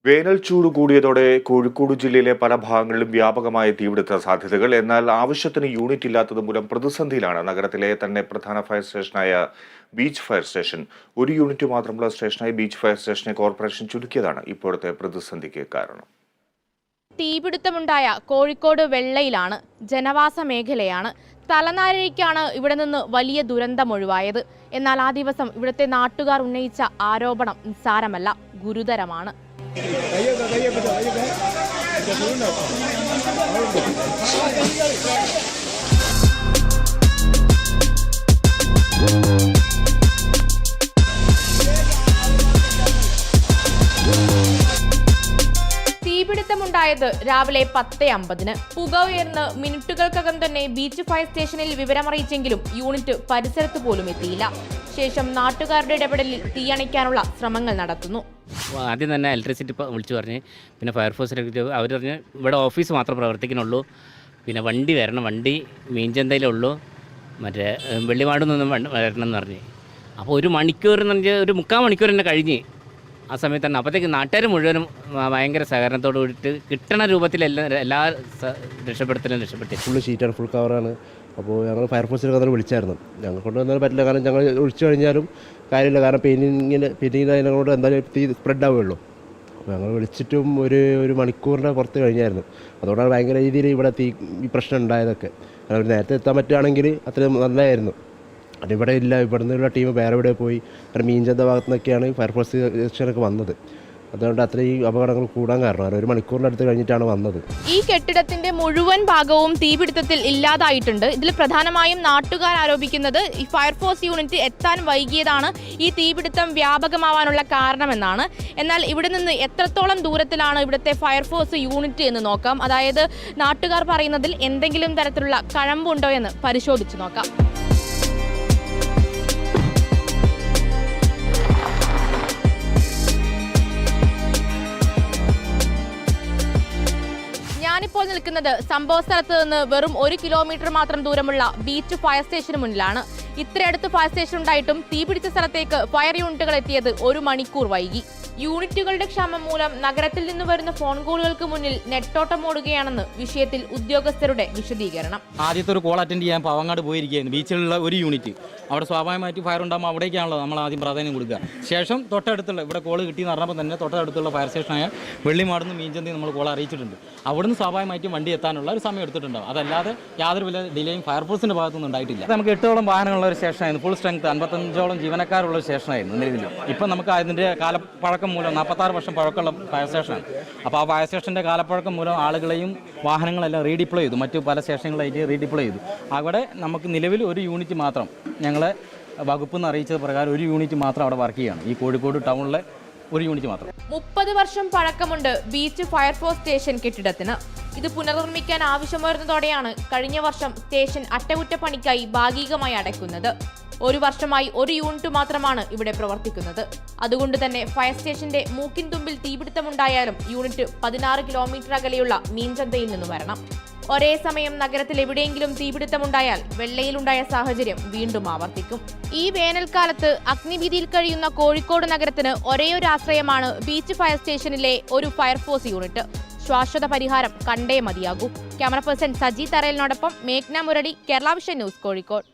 വേനൽ ചൂട് കൂടിയതോടെ കോഴിക്കോട് ജില്ലയിലെ പല ഭാഗങ്ങളിലും വ്യാപകമായ തീപിടുത്ത സാധ്യതകൾ. എന്നാൽ ആവശ്യത്തിന് യൂണിറ്റ് ഇല്ലാത്തത് മൂലം പ്രതിസന്ധിയിലാണ് നഗരത്തിലെ തന്നെ പ്രധാന ഫയർ സ്റ്റേഷനായ ബീച്ച് ഫയർ സ്റ്റേഷൻ. ഒരു യൂണിറ്റ് മാത്രമുള്ള സ്റ്റേഷനായ ബീച്ച് ഫയർ സ്റ്റേഷനെ കോർപ്പറേഷൻ ചുരുക്കിയതാണ് ഇപ്പോഴത്തെ പ്രതിസന്ധിക്ക് കാരണം. തീപിടുത്തമുണ്ടായ കോഴിക്കോട് വെള്ളയിലാണ്, ജനവാസ മേഖലയാണ്. തലനാരിഴയ്ക്കാണ് ഇവിടെ നിന്ന് വലിയ ദുരന്തമൊഴിവായത്. എന്നാൽ ആ ദിവസം ഇവിടുത്തെ നാട്ടുകാർ ഉന്നയിച്ച ആരോപണം നിസ്സാരമല്ല, ഗുരുതരമാണ്. തീപിടുത്തമുണ്ടായത് രാവിലെ 10:50. പുക ഉയർന്ന് മിനിറ്റുകൾക്കകം തന്നെ ബീച്ച് ഫയർ സ്റ്റേഷനിൽ വിവരമറിയിച്ചെങ്കിലും യൂണിറ്റ് പരിസരത്ത് പോലും എത്തിയില്ല. ശേഷം നാട്ടുകാരുടെ ഇടപെടലിൽ തീയണയ്ക്കാനുള്ള ശ്രമങ്ങൾ നടത്തുന്നു. ആദ്യം തന്നെ ഇലക്ട്രിസിറ്റി വിളിച്ചു പറഞ്ഞ്, പിന്നെ ഫയർഫോഴ്സിനെ അവർ പറഞ്ഞ് ഇവിടെ ഓഫീസ് മാത്രം പ്രവർത്തിക്കുന്നുള്ളൂ, പിന്നെ വണ്ടി വരണം, വണ്ടി മീൻചന്തയിലുള്ളൂ, മറ്റേ വെള്ളിമാടിൽ നിന്നും വരണം എന്ന് പറഞ്ഞ്. അപ്പോൾ ഒരു മണിക്കൂർ എന്ന് പറഞ്ഞാൽ ഒരു 3/4 മണിക്കൂർ തന്നെ കഴിഞ്ഞ്. ആ സമയത്ത് തന്നെ അപ്പോഴത്തേക്ക് നാട്ടുകാർ മുഴുവനും ഭയങ്കര സഹകരണത്തോട് കൂടിയിട്ട് കിട്ടണ രൂപത്തിലെല്ലാം എല്ലാ രക്ഷപ്പെടുത്തലും രക്ഷപ്പെട്ടു. ഫുള്ള് ഷീറ്റാണ്, ഫുൾ കവറാണ്. അപ്പോൾ ഞങ്ങൾ ഫയർഫോഴ്സിനെ കഥ വിളിച്ചായിരുന്നു. ഞങ്ങൾ കൊണ്ട് വന്നാൽ പറ്റില്ല, കാരണം ഞങ്ങൾ ഒഴിച്ചു കഴിഞ്ഞാലും കാര്യമില്ല, കാരണം പെയിൻറ്റിങ്ങിന് അതിനോട് എന്തായാലും തീ സ്പ്രെഡ് ആവുകയുള്ളൂ. അപ്പോൾ ഞങ്ങൾ വിളിച്ചിട്ടും ഒരു മണിക്കൂറിൻ്റെ പുറത്ത് കഴിഞ്ഞായിരുന്നു. അതുകൊണ്ടാണ് ഭയങ്കര രീതിയിൽ ഇവിടെ ഈ പ്രശ്നം ഉണ്ടായതൊക്കെ. കാരണം നേരത്തെ എത്താൻ പറ്റുകയാണെങ്കിൽ അത്രയും നല്ലതായിരുന്നു. അതിവിടെ ഇല്ല, ഇവിടെ നിന്നുള്ള ടീം വേറെ ഇവിടെ പോയി. കാരണം മീൻചന്ത ഭാഗത്തു നിന്നൊക്കെയാണ് ഫയർഫോഴ്സ് സ്റ്റേഷനൊക്കെ വന്നത്. അതുകൊണ്ട് അത്രയും അപകടങ്ങൾ കൂടാൻ കാരണം ഒരു മണിക്കൂറിനടുത്ത് കഴിഞ്ഞിട്ടാണ് വന്നത്. ഈ കെട്ടിടത്തിന്റെ മുഴുവൻ ഭാഗവും തീപിടുത്തത്തിൽ ഇല്ലാതായിട്ടുണ്ട്. ഇതിൽ പ്രധാനമായും നാട്ടുകാർ ആരോപിക്കുന്നത് ഈ ഫയർഫോഴ്സ് യൂണിറ്റ് എത്താൻ വൈകിയതാണ് ഈ തീപിടുത്തം വ്യാപകമാവാനുള്ള കാരണമെന്നാണ്. എന്നാൽ ഇവിടെ നിന്ന് എത്രത്തോളം ദൂരത്തിലാണ് ഇവിടുത്തെ ഫയർഫോഴ്സ് യൂണിറ്റ് എന്ന് നോക്കാം. അതായത് നാട്ടുകാർ പറയുന്നതിൽ എന്തെങ്കിലും തരത്തിലുള്ള കഴമ്പുണ്ടോ എന്ന് പരിശോധിച്ച് നോക്കാം. ഞാനിപ്പോൾ നിൽക്കുന്നത് സംഭവ സ്ഥലത്ത് നിന്ന് വെറും 1 കിലോമീറ്റർ മാത്രം ദൂരമുള്ള ബീച്ച് ഫയർ സ്റ്റേഷന് മുന്നിലാണ്. ഇത്രയടുത്ത് ഫയർ സ്റ്റേഷൻ ഉണ്ടായിട്ടും തീപിടിച്ച സ്ഥലത്തേക്ക് ഫയർ യൂണിറ്റുകൾ എത്തിയത് 1 മണിക്കൂർ വൈകി. യൂണിറ്റുകളുടെ ക്ഷാമം മൂലം നഗരത്തിൽ നിന്ന് വരുന്ന ഫോൺ കോളുകൾക്ക് മുന്നിൽ നെട്ടോട്ടം ഓടുകയാണെന്ന് വിഷയത്തിൽ ഉദ്യോഗസ്ഥരുടെ വിശദീകരണം. ആദ്യത്തെ ഒരു കോൾ അറ്റൻഡ് ചെയ്യാൻ പാവങ്ങാട് പോയിരിക്കുകയായിരുന്നു. ബീച്ചിലുള്ള ഒരു യൂണിറ്റ്, അവിടെ സ്വാഭാവികമായിട്ട് ഫയർ ഉണ്ടാകുമ്പോൾ അവിടേക്കാണല്ലോ നമ്മൾ ആദ്യം പ്രാധാന്യം കൊടുക്കുക. ശേഷം തൊട്ടടുത്തുള്ള ഇവിടെ കോൾ കിട്ടിയെന്ന് പറഞ്ഞപ്പോൾ തന്നെ തൊട്ടടുത്തുള്ള ഫയർ സ്റ്റേഷനായ വെള്ളിമാടുന്ന് മീൻചന്തി നമ്മൾ കോൾ അറിയിച്ചിട്ടുണ്ട്. അവിടുന്ന് സ്വാഭാവികമായിട്ടും വണ്ടി എത്താനുള്ള ഒരു സമയം എടുത്തിട്ടുണ്ടാവും. അതല്ലാതെ യാതൊരു വില ഡിലേയും ഫയർഫോഴ്സിൻ്റെ ഭാഗത്തുനിന്ന് ഉണ്ടായിട്ടില്ല. നമുക്ക് 8ഓളം വാഹനങ്ങളുള്ള ഒരു സ്റ്റേഷനായിരുന്നു. ഫുൾ സ്ട്രെങ്ത് 55ഓളം ജീവനക്കാരുള്ള ഒരു സ്റ്റേഷനായിരുന്നു നിലവിൽ. ഇപ്പം നമുക്ക് അതിൻ്റെ കാലപ്പഴക്കം മൂലം 46 വർഷം പഴക്കമുള്ള ഫയർ സ്റ്റേഷനാണ്. അപ്പോൾ ആ ഫയർ സ്റ്റേഷൻ്റെ കാലപ്പഴക്കം മൂലം ആളുകളെയും വാഹനങ്ങളെല്ലാം റീഡിപ്ലോയ് ചെയ്തു, മറ്റു പല സ്റ്റേഷനുകളായിട്ട് റീഡിപ്ലോയ് ചെയ്തു. അവിടെ നമുക്ക് നിലവിൽ ഒരു യൂണിറ്റ് മാത്രം, ഞങ്ങളെ വകുപ്പ് എന്ന് അറിയിച്ചത് പ്രകാരം ഒരു യൂണിറ്റ് മാത്രം അവിടെ വർക്ക് ചെയ്യുകയാണ്. ഈ കോഴിക്കോട് ടൗണിലെ ഒരു യൂണിറ്റ് മാത്രം. 30 വർഷം പഴക്കമുണ്ട് ബീച്ച് ഫയർഫോഴ്സ് സ്റ്റേഷൻ കെട്ടിടത്തിന്. ഇത് പുനർനിർമ്മിക്കാൻ ആവശ്യമായിരുന്നതോടെയാണ് കഴിഞ്ഞ വർഷം സ്റ്റേഷൻ അറ്റകുറ്റപ്പണിക്കായി ഭാഗികമായി അടയ്ക്കുന്നത്. 1 വർഷമായി ഒരു യൂണിറ്റ് മാത്രമാണ് ഇവിടെ പ്രവർത്തിക്കുന്നത്. അതുകൊണ്ട് തന്നെ ഫയർ സ്റ്റേഷന്റെ മൂക്കിൻ തുമ്പിൽ തീപിടുത്തമുണ്ടായാലും യൂണിറ്റ് 16 കിലോമീറ്റർ അകലെയുള്ള മീൻചന്തയിൽ നിന്ന് വരണം. ഒരേ സമയം നഗരത്തിൽ എവിടെയെങ്കിലും തീപിടുത്തമുണ്ടായാൽ വെള്ളയിലുണ്ടായ സാഹചര്യം വീണ്ടും ആവർത്തിക്കും. ഈ വേനൽക്കാലത്ത് അഗ്നിഭീതിയിൽ കഴിയുന്ന കോഴിക്കോട് നഗരത്തിന് ഒരേയൊരു ആശ്രയമാണ് ബീച്ച് ഫയർ സ്റ്റേഷനിലെ ഒരു ഫയർഫോഴ്സ് യൂണിറ്റ്. ശാശ്വത പരിഹാരം കണ്ടേ മതിയാകൂ. ക്യാമറ പേഴ്സൺ സജി തറയലിനോടൊപ്പം മേഘ്ന മുരളി, കേരള വിഷൻ ന്യൂസ്, കോഴിക്കോട്.